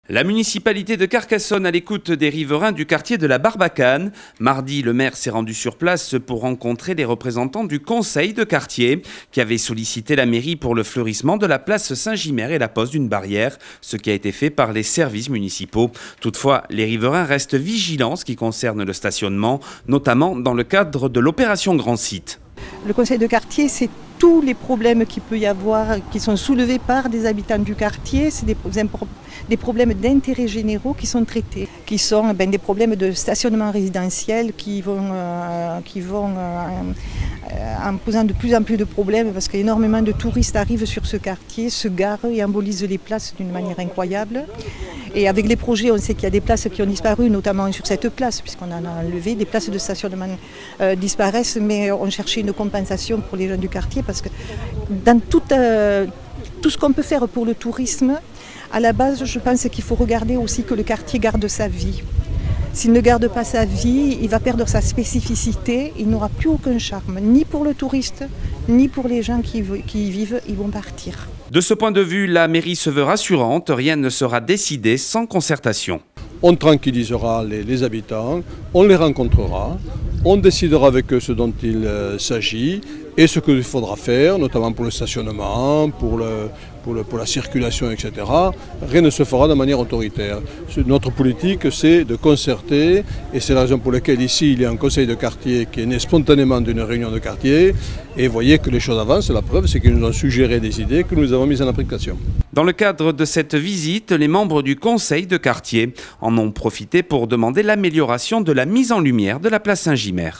La municipalité de Carcassonne à l'écoute des riverains du quartier de la Barbacane. Mardi, le maire s'est rendu sur place pour rencontrer les représentants du conseil de quartier qui avait sollicité la mairie pour le fleurissement de la place Saint-Gimer et la pose d'une barrière, ce qui a été fait par les services municipaux. Toutefois, les riverains restent vigilants en ce qui concerne le stationnement, notamment dans le cadre de l'opération Grand Site. Le conseil de quartier, c'est tous les problèmes qu'il peut y avoir, qui sont soulevés par des habitants du quartier, c'est des problèmes d'intérêt généraux qui sont traités, qui sont des problèmes de stationnement résidentiel qui vont en posant de plus en plus de problèmes parce qu'énormément de touristes arrivent sur ce quartier, se garent et embolisent les places d'une manière incroyable. Et avec les projets, on sait qu'il y a des places qui ont disparu, notamment sur cette place, puisqu'on en a enlevé. Des places de stationnement disparaissent, mais on cherchait une compensation pour les gens du quartier parce que dans tout ce qu'on peut faire pour le tourisme, à la base, je pense qu'il faut regarder aussi que le quartier garde sa vie. S'il ne garde pas sa vie, il va perdre sa spécificité, il n'aura plus aucun charme, ni pour le touriste, ni pour les gens qui y vivent, ils vont partir. De ce point de vue, la mairie se veut rassurante, rien ne sera décidé sans concertation. On tranquillisera les habitants, on les rencontrera, on décidera avec eux ce dont il s'agit et ce qu'il faudra faire, notamment pour le stationnement, pour la circulation, etc. Rien ne se fera de manière autoritaire. Notre politique, c'est de concerter, et c'est la raison pour laquelle ici, il y a un conseil de quartier qui est né spontanément d'une réunion de quartier. Et vous voyez que les choses avancent, la preuve, c'est qu'ils nous ont suggéré des idées que nous avons mises en application. Dans le cadre de cette visite, les membres du conseil de quartier en ont profité pour demander l'amélioration de la mise en lumière de la place Saint-Gimer.